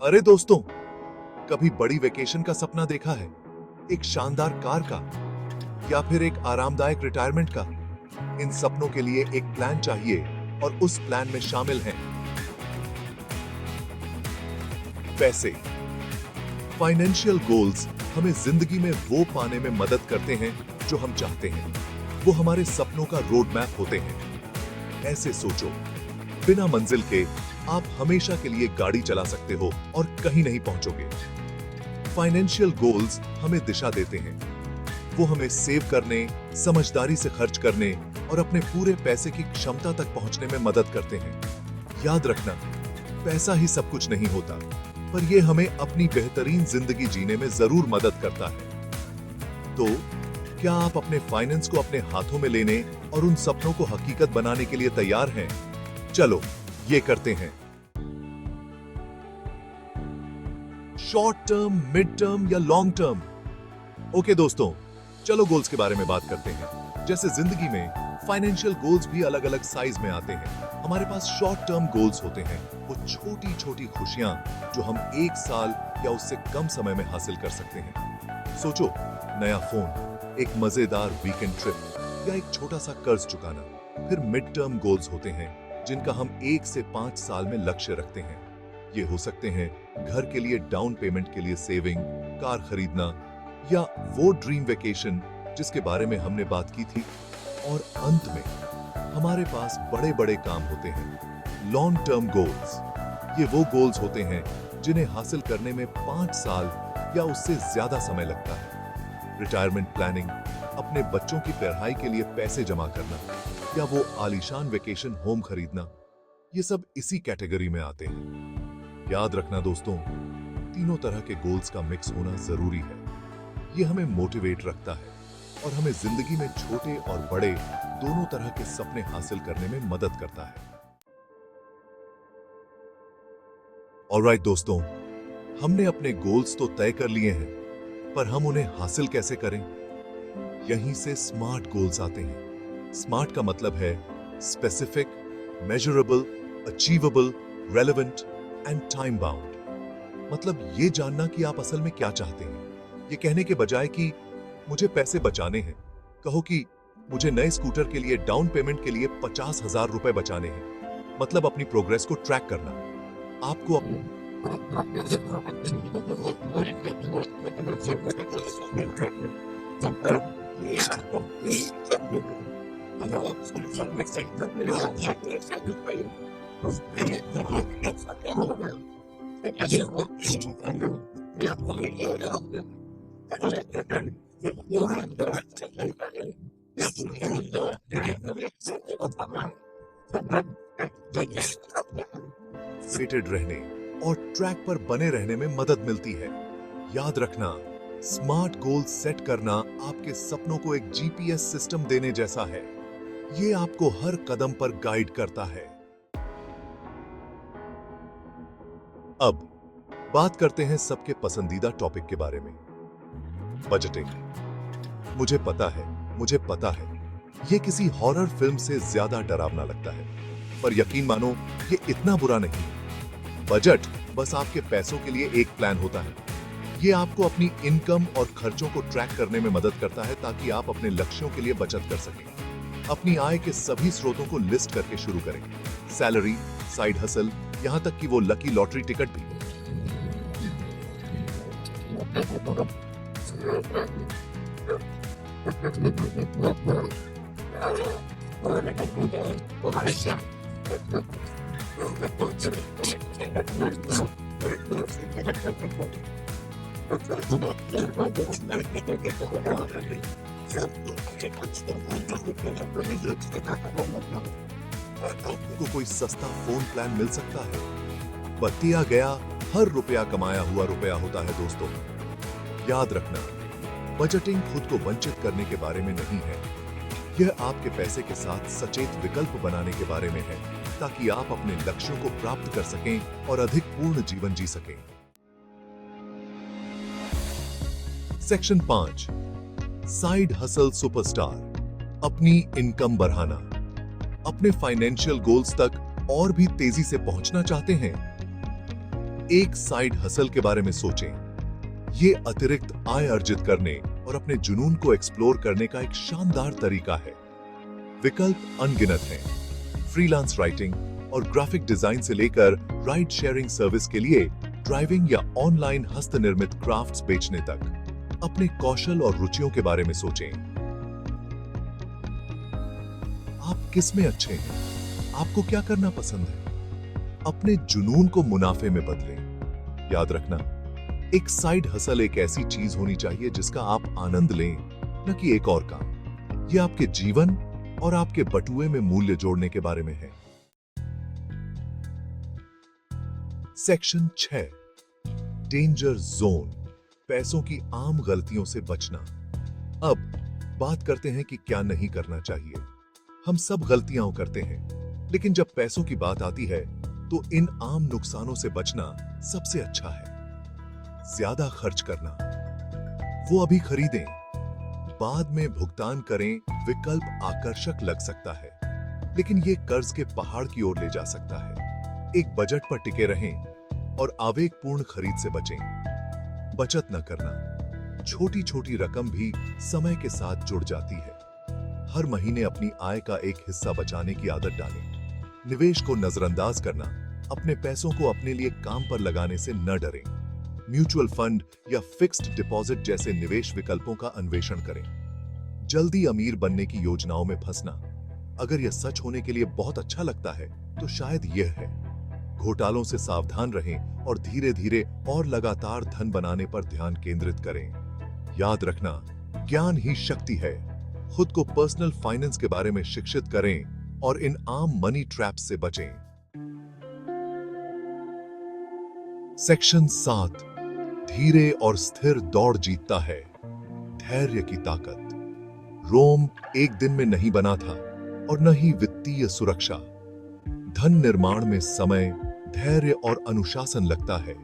अरे दोस्तों, कभी बड़ी वेकेशन का सपना देखा है? एक शानदार कार का या फिर एक आरामदायक रिटायरमेंट का? इन सपनों के लिए एक प्लान चाहिए और उस प्लान में शामिल हैं पैसे। फाइनेंशियल गोल्स हमें जिंदगी में वो पाने में मदद करते हैं जो हम चाहते हैं। वो हमारे सपनों का रोड मैप होते हैं। ऐसे सोचो, बिना मंजिल के आप हमेशा के लिए गाड़ी चला सकते हो और कहीं नहीं पहुंचोगे। फाइनेंशियल गोल्स हमें दिशा देते हैं। वो हमें सेव करने, समझदारी से खर्च करने और अपने पूरे पैसे की क्षमता तक पहुंचने में मदद करते हैं। याद रखना, पैसा ही सब कुछ नहीं होता, पर यह हमें अपनी बेहतरीन जिंदगी जीने में जरूर मदद करता है। तो क्या आप अपने फाइनेंस को अपने हाथों में लेने और उन सपनों को हकीकत बनाने के लिए तैयार हैं? चलो ये करते हैं। शॉर्ट टर्म, मिड टर्म या लॉन्ग टर्म? ओके दोस्तों, चलो गोल्स के बारे में बात करते हैं। जैसे जिंदगी में फाइनेंशियल गोल्स भी अलग अलग साइज में आते हैं। हमारे पास शॉर्ट टर्म गोल्स होते हैं, वो छोटी छोटी खुशियां जो हम एक साल या उससे कम समय में हासिल कर सकते हैं। सोचो, नया फोन, एक मजेदार वीकेंड ट्रिप या एक छोटा सा कर्ज चुकाना। फिर मिड टर्म गोल्स होते हैं जिनका हम 1 से 5 साल में लक्ष्य रखते हैं। ये हो सकते हैं घर के लिए डाउन पेमेंट के लिए सेविंग, कार खरीदना या वो ड्रीम वेकेशन जिसके बारे में हमने बात की थी। और अंत में हमारे पास बड़े बड़े काम होते हैं, लॉन्ग टर्म गोल्स। ये वो गोल्स होते हैं जिन्हें हासिल करने में 5 साल या उससे ज्यादा समय लगता है। रिटायरमेंट प्लानिंग, अपने बच्चों की पढ़ाई के लिए पैसे जमा करना या वो आलीशान वेकेशन होम खरीदना, ये सब इसी कैटेगरी में आते हैं। याद रखना दोस्तों, तीनों तरह के गोल्स का मिक्स होना जरूरी है। ये हमें मोटिवेट रखता है और हमें जिंदगी में छोटे और बड़े दोनों तरह के सपने हासिल करने में मदद करता है। ऑलराइट दोस्तों, हमने अपने गोल्स तो तय कर लिए हैं, पर हम उन्हें हासिल कैसे करें? यहीं से स्मार्ट गोल्स आते हैं। स्मार्ट का मतलब है specific, measurable, achievable, relevant and time bound. मतलब ये जानना कि आप असल में क्या चाहते हैं। ये कहने के बजाय कि मुझे पैसे बचाने हैं, कहो कि मुझे नए स्कूटर के लिए डाउन पेमेंट के लिए 50,000 रुपए बचाने हैं। मतलब अपनी प्रोग्रेस को ट्रैक करना। आपको फिटेड रहने और ट्रैक पर बने रहने में मदद मिलती है। याद रखना, स्मार्ट गोल सेट करना आपके सपनों को एक जीपीएस सिस्टम देने जैसा है। ये आपको हर कदम पर गाइड करता है। अब बात करते हैं सबके पसंदीदा टॉपिक के बारे में, बजटिंग। मुझे पता है, ये किसी हॉरर फिल्म से ज्यादा डरावना लगता है, पर यकीन मानो ये इतना बुरा नहीं है। बजट बस आपके पैसों के लिए एक प्लान होता है। ये आपको अपनी इनकम और खर्चों को ट्रैक करने में मदद करता है ताकि आप अपने लक्ष्यों के लिए बचत कर सकें। अपनी आय के सभी स्रोतों को लिस्ट करके शुरू करें, सैलरी, साइड हसल, यहां तक कि वो लकी लॉटरी टिकट भी। आपको कोई सस्ता फोन प्लान मिल सकता है, पर दिया गया हर रुपया कमाया हुआ रुपया होता है दोस्तों। याद रखना, बजटिंग खुद को वंचित करने के बारे में नहीं है। यह आपके पैसे के साथ सचेत विकल्प बनाने के बारे में है, ताकि आप अपने लक्ष्यों को प्राप्त कर सकें और अधिक पूर्ण जीवन जी सकें। Section 5, side hustle superstar. अपनी इनकम बढ़ाना। अपने फाइनेंशियल गोल्स तक और भी तेजी से पहुंचना चाहते हैं? एक साइड हसल के बारे में सोचें। ये अतिरिक्त आय अर्जित करने और अपने जुनून को एक्सप्लोर करने का एक शानदार तरीका है। विकल्प अनगिनत हैं। फ्रीलांस राइटिंग और ग्राफिक डिजाइन से लेकर राइड शेयरिंग सर्विस के लिए ड्राइविंग या ऑनलाइन हस्तनिर्मित क्राफ्ट्स बेचने तक अपने कौशल और रुचियों के बारे में सोचें। आप किस में अच्छे हैं? आपको क्या करना पसंद है? अपने जुनून को मुनाफे में बदलें। याद रखना, एक साइड हसल एक ऐसी चीज होनी चाहिए जिसका आप आनंद लें, न कि एक और काम। यह आपके जीवन और आपके बटुए में मूल्य जोड़ने के बारे में है। सेक्शन 6, डेंजर जोन, पैसों की आम गलतियों से बचना। अब बात करते हैं कि क्या नहीं करना चाहिए। हम सब गलतियां करते हैं, लेकिन जब पैसों की बात आती है तो इन आम नुकसानों से बचना सबसे अच्छा है। ज्यादा खर्च करना, वो अभी खरीदें, बाद में भुगतान करें, विकल्प आकर्षक लग सकता है, लेकिन ये कर्ज के पहाड़ की ओर ले जा सकता है। एक बजट पर टिके रहें और आवेगपूर्ण खरीद से बचें। बचत न करना, छोटी छोटी रकम भी समय के साथ जुड़ जाती है। हर महीने अपनी आय का एक हिस्सा बचाने की आदत डालें। निवेश को नजरअंदाज करना, अपने पैसों को अपने लिए काम पर लगाने से न डरें। म्यूचुअल फंड या फिक्स्ड डिपॉजिट जैसे निवेश विकल्पों का अन्वेषण करें। जल्दी अमीर बनने की योजनाओं में फंसना, अगर यह सच होने के लिए बहुत अच्छा लगता है तो शायद यह है। घोटालों से सावधान रहें और धीरे धीरे और लगातार धन बनाने पर ध्यान केंद्रित करें। याद रखना, ज्ञान ही शक्ति है। खुद को पर्सनल फाइनेंस के बारे में शिक्षित करें और इन आम मनी ट्रैप्स से बचें। सेक्शन 7, धीरे और स्थिर दौड़ जीतता है। धैर्य की ताकत। रोम एक दिन में नहीं बना था और न ही वित्तीय सुरक्षा। धन निर्माण में समय, धैर्य और अनुशासन लगता है।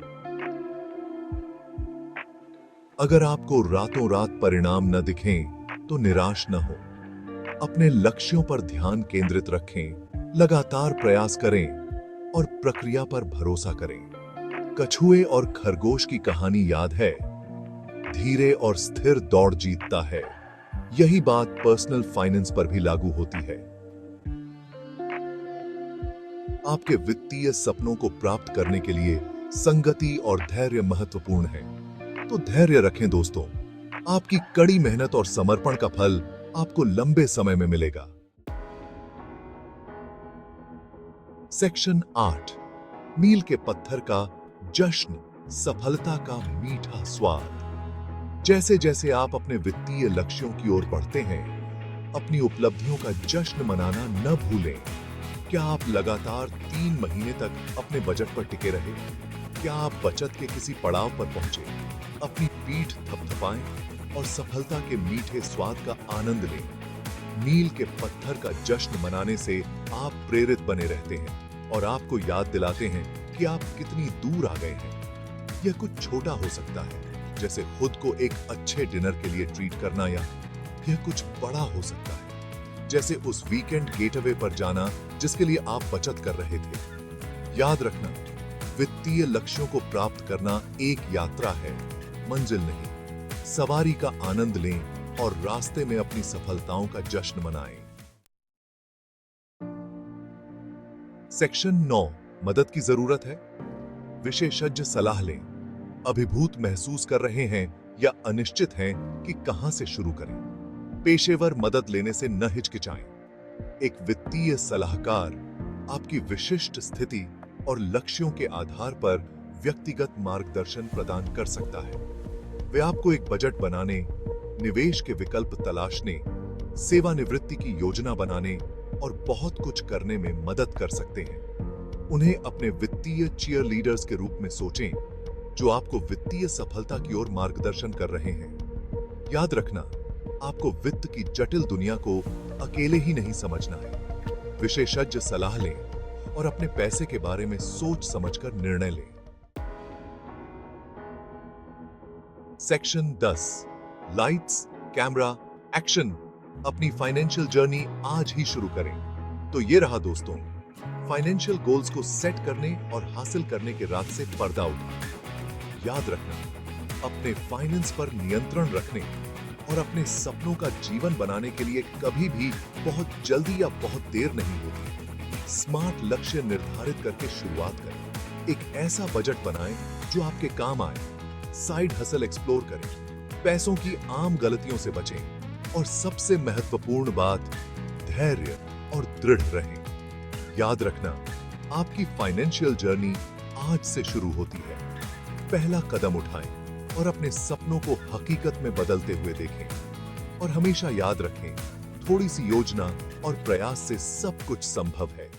अगर आपको रातों रात परिणाम न दिखें तो निराश न हो। अपने लक्ष्यों पर ध्यान केंद्रित रखें, लगातार प्रयास करें और प्रक्रिया पर भरोसा करें। कछुए और खरगोश की कहानी याद है? धीरे और स्थिर दौड़ जीतता है। यही बात पर्सनल फाइनेंस पर भी लागू होती है। आपके वित्तीय सपनों को प्राप्त करने के लिए संगति और धैर्य महत्वपूर्ण है। तो धैर्य रखें दोस्तों, आपकी कड़ी मेहनत और समर्पण का फल आपको लंबे समय में मिलेगा। सेक्शन 8, मील के पत्थर का जश्न, सफलता का मीठा स्वाद। जैसे जैसे आप अपने वित्तीय लक्ष्यों की ओर बढ़ते हैं, अपनी उपलब्धियों का जश्न मनाना न भूलें। क्या आप लगातार 3 महीने तक अपने बजट पर टिके रहे? क्या आप बचत के किसी पड़ाव पर पहुंचे? अपनी पीठ थपथपाएं और सफलता के मीठे स्वाद का आनंद लें। मील के पत्थर का जश्न मनाने से आप प्रेरित बने रहते हैं और आपको याद दिलाते हैं कि आप कितनी दूर आ गए हैं। यह कुछ छोटा हो सकता है, जैसे खुद को एक अच्छे डिनर के लिए ट्रीट करना, या यह कुछ बड़ा हो सकता है, जैसे उस वीकेंड गेटअवे पर जाना जिसके लिए आप बचत कर रहे थे। याद रखना, वित्तीय लक्ष्यों को प्राप्त करना एक यात्रा है, मंजिल नहीं। सवारी का आनंद लें और रास्ते में अपनी सफलताओं का जश्न मनाएं। सेक्शन 9, मदद की जरूरत है। विशेषज्ञ सलाह लें। अभिभूत महसूस कर रहे हैं या अनिश्चित हैं कि कहां से शुरू करें? पेशेवर मदद लेने से न हिचकिचाएं। एक वित्तीय सलाहकार आपकी विशिष्ट स्थिति और लक्ष्यों के आधार पर व्यक्तिगत मार्गदर्शन प्रदान कर सकता है। वे आपको एक बजट बनाने, निवेश के विकल्प तलाशने, सेवानिवृत्ति की योजना बनाने और बहुत कुछ करने में मदद कर सकते हैं। उन्हें अपने वित्तीय चीयरलीडर्स के रूप में सोचें, जो आपको वित्तीय सफलता की ओर मार्गदर्शन कर रहे हैं। याद रखना, आपको वित्त की जटिल दुनिया को अकेले ही नहीं समझना है। विशेषज्ञ सलाह लें और अपने पैसे के बारे में सोच समझकर निर्णय लें। Section 10, lights, camera, action. अपनी फाइनेंशियल जर्नी आज ही शुरू करें। तो ये रहा दोस्तों, फाइनेंशियल गोल्स को सेट करने और हासिल करने के रास्ते से पर्दा उठाएं। याद रखना, अपने फाइनेंस पर नियंत्रण रखने और अपने सपनों का जीवन बनाने के लिए कभी भी बहुत जल्दी या बहुत देर नहीं होती। स्मार्ट लक्ष्य निर्धारित करके शुरुआत करें। एक ऐसा बजट बनाएं जो आपके काम आए। साइड हसल एक्सप्लोर करें, पैसों की आम गलतियों से बचें और सबसे महत्वपूर्ण बात, धैर्य और दृढ़ रहें। याद रखना, आपकी फाइनेंशियल जर्नी आज से शुरू होती है। पहला कदम उठाएं और अपने सपनों को हकीकत में बदलते हुए देखें। और हमेशा याद रखें, थोड़ी सी योजना और प्रयास से सब कुछ संभव है।